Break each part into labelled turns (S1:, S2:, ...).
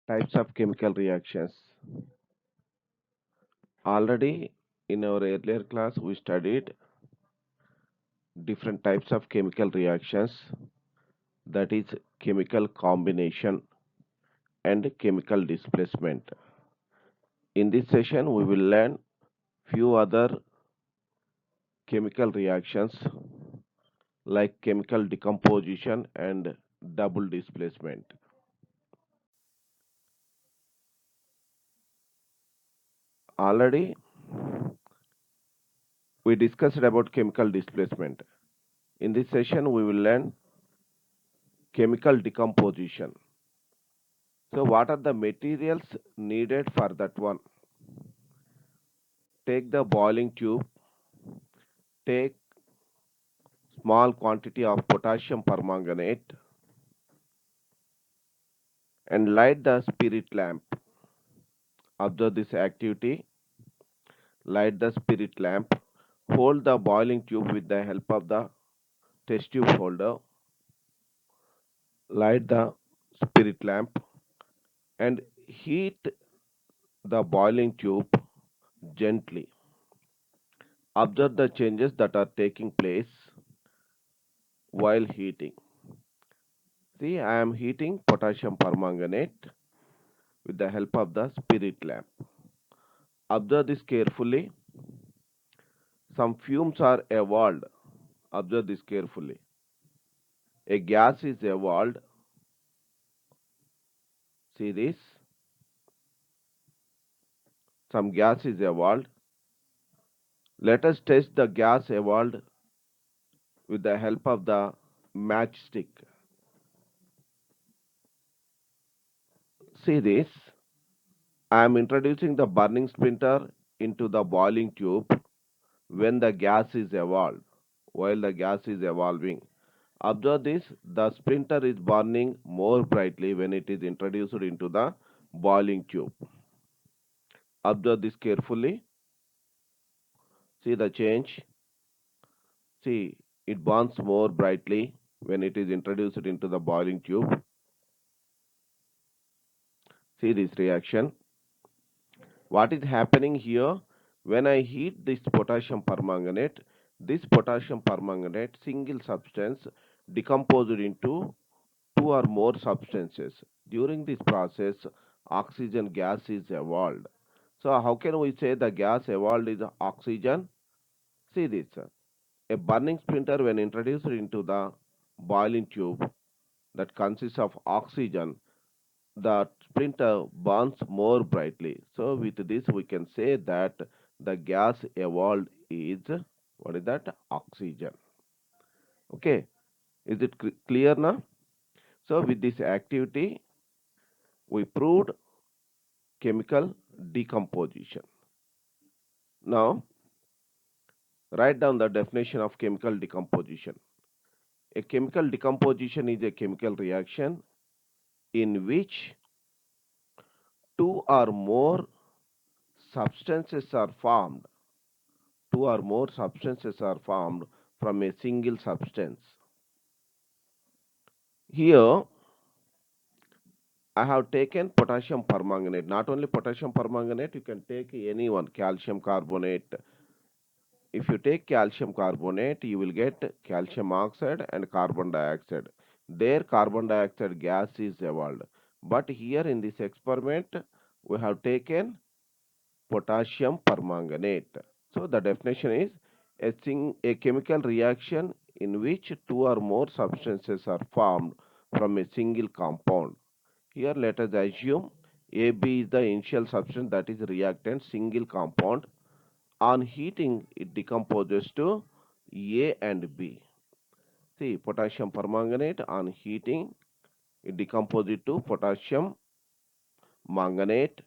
S1: Types of chemical reactions. Already in our earlier class, we studied different types of chemical reactions, that is, chemical combination and chemical displacement. In this session, we will learn few other chemical reactions like chemical decomposition and double displacement. Already we discussed about chemical displacement. In this session, we will learn chemical decomposition. So, what are the materials needed for that one? Take the boiling tube, take small quantity of potassium permanganate and light the spirit lamp. Observe this activity. Light the spirit lamp. Hold the boiling tube with the help of the test tube holder. Light the spirit lamp and heat the boiling tube gently. Observe the changes that are taking place while heating. See, I am heating potassium permanganate with the help of the spirit lamp. Observe this carefully. Some fumes are evolved. Observe this carefully. A gas is evolved. See this. Some gas is evolved. Let us test the gas evolved with the help of the matchstick. See this. I am introducing the burning splinter into the boiling tube when the gas is evolved. While the gas is evolving, observe this, the splinter is burning more brightly when it is introduced into the boiling tube. Observe this carefully. See the change. See, it burns more brightly when it is introduced into the boiling tube. See this reaction. What is happening here? When I heat this potassium permanganate, single substance decomposed into two or more substances. During this process, oxygen gas is evolved. So, how can we say the gas evolved is oxygen? See this. A burning splinter, when introduced into the boiling tube that consists of oxygen, the splinter burns more brightly. So, with this, we can say that the gas evolved is what is that? Oxygen. Okay, is it clear now? So, with this activity, we proved chemical decomposition. Now, write down the definition of chemical decomposition. A chemical decomposition is a chemical reaction in which two or more substances are formed. Two or more substances are formed from a single substance. Here, I have taken potassium permanganate. Not only potassium permanganate, you can take any one, calcium carbonate. If you take calcium carbonate, you will get calcium oxide and carbon dioxide. There, carbon dioxide gas is evolved. But here in this experiment, we have taken potassium permanganate. So the definition is a chemical reaction in which two or more substances are formed from a single compound. Here let us assume AB is the initial substance, that is reactant, single compound. On heating, it decomposes to A and B. See, potassium permanganate on heating, it decomposes to potassium manganate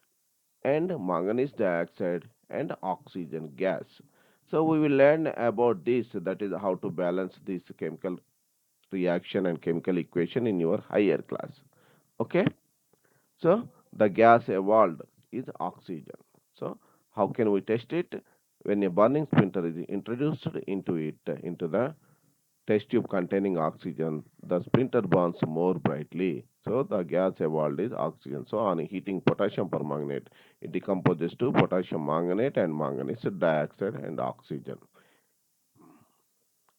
S1: and manganese dioxide and oxygen gas. So we will learn about this, that is how to balance this chemical reaction and chemical equation in your higher class. Okay. So the gas evolved is oxygen. So how can we test it? When a burning splinter is introduced into it, into the test tube containing oxygen, the splinter burns more brightly. So the gas evolved is oxygen. So on heating potassium permanganate, it decomposes to potassium manganate and manganese dioxide and oxygen.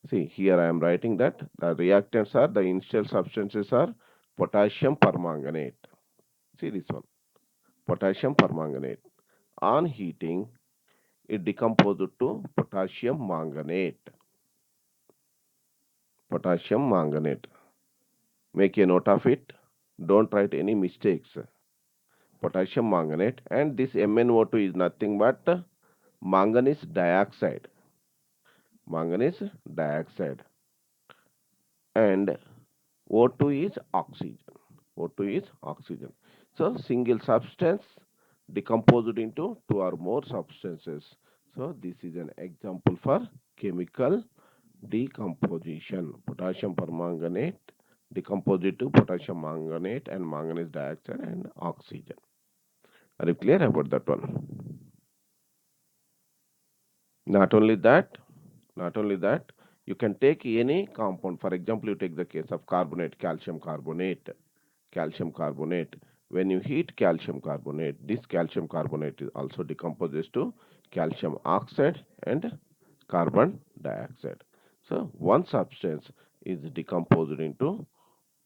S1: See, here I am writing that the reactants are, the initial substances are potassium permanganate. See this one, potassium permanganate. On heating, it decomposes to potassium manganate. Potassium manganate. Make a note of it. Don't write any mistakes. Potassium manganate, and this MnO2 is nothing but manganese dioxide. Manganese dioxide. And O2 is oxygen. O2 is oxygen. So single substance decomposed into two or more substances. So this is an example for chemical decomposition. Potassium permanganate decomposed to potassium manganate and manganese dioxide and oxygen. Are you clear about that one? Not only that, not only that, you can take any compound. For example, you take the case of carbonate, calcium carbonate. Calcium carbonate. When you heat calcium carbonate, this calcium carbonate is also decomposes to calcium oxide and carbon dioxide. So one substance is decomposed into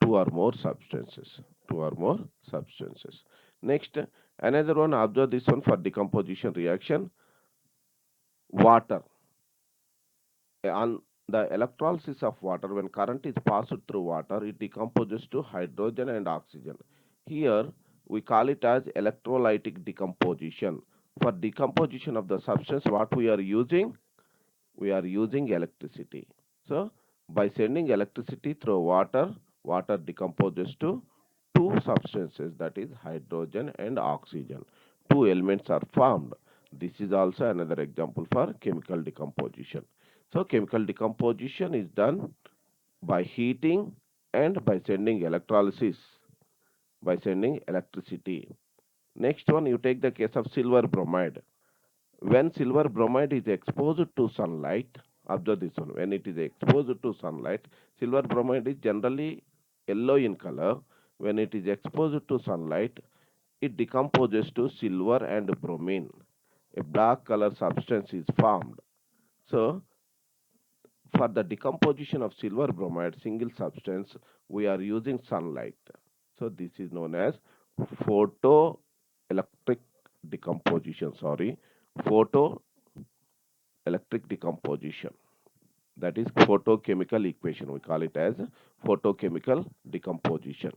S1: two or more substances. Two or more substances. Next, another one, observe this one for decomposition reaction. Water. On the electrolysis of water, when current is passed through water, it decomposes to hydrogen and oxygen. Here, we call it as electrolytic decomposition. For decomposition of the substance, what we are using? We are using electricity. So, by sending electricity through water, water decomposes to two substances, that is hydrogen and oxygen. Two elements are formed. This is also another example for chemical decomposition. So chemical decomposition is done by heating and by sending electrolysis, by sending electricity. Next one, you take the case of silver bromide. When silver bromide is exposed to sunlight, observe this one, when it is exposed to sunlight, silver bromide is generally yellow in color. When it is exposed to sunlight, it decomposes to silver and bromine. A black color substance is formed. So, for the decomposition of silver bromide single substance, we are using sunlight. So, this is known as photoelectric decomposition. Sorry, photoelectric decomposition. That is photochemical equation. We call it as photochemical decomposition.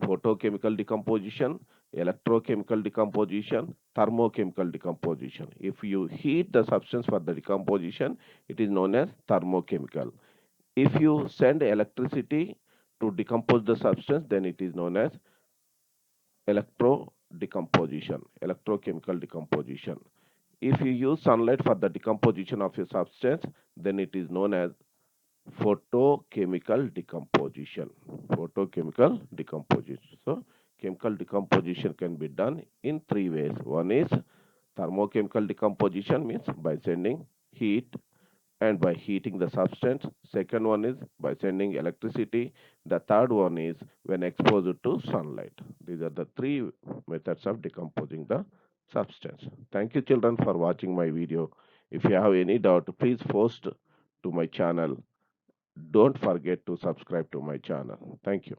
S1: Photochemical decomposition, electrochemical decomposition, thermochemical decomposition. If you heat the substance for the decomposition, it is known as thermochemical. If you send electricity to decompose the substance, then it is known as electro decomposition, electrochemical decomposition. If you use sunlight for the decomposition of a substance, then it is known as photochemical decomposition. Photochemical decomposition. So, chemical decomposition can be done in three ways. One is thermochemical decomposition, means by sending heat and by heating the substance. Second one is by sending electricity. The third one is when exposed to sunlight. These are the three methods of decomposing the substance. Thank you, children, for watching my video. If you have any doubt, please post to my channel. Don't forget to subscribe to my channel. Thank you.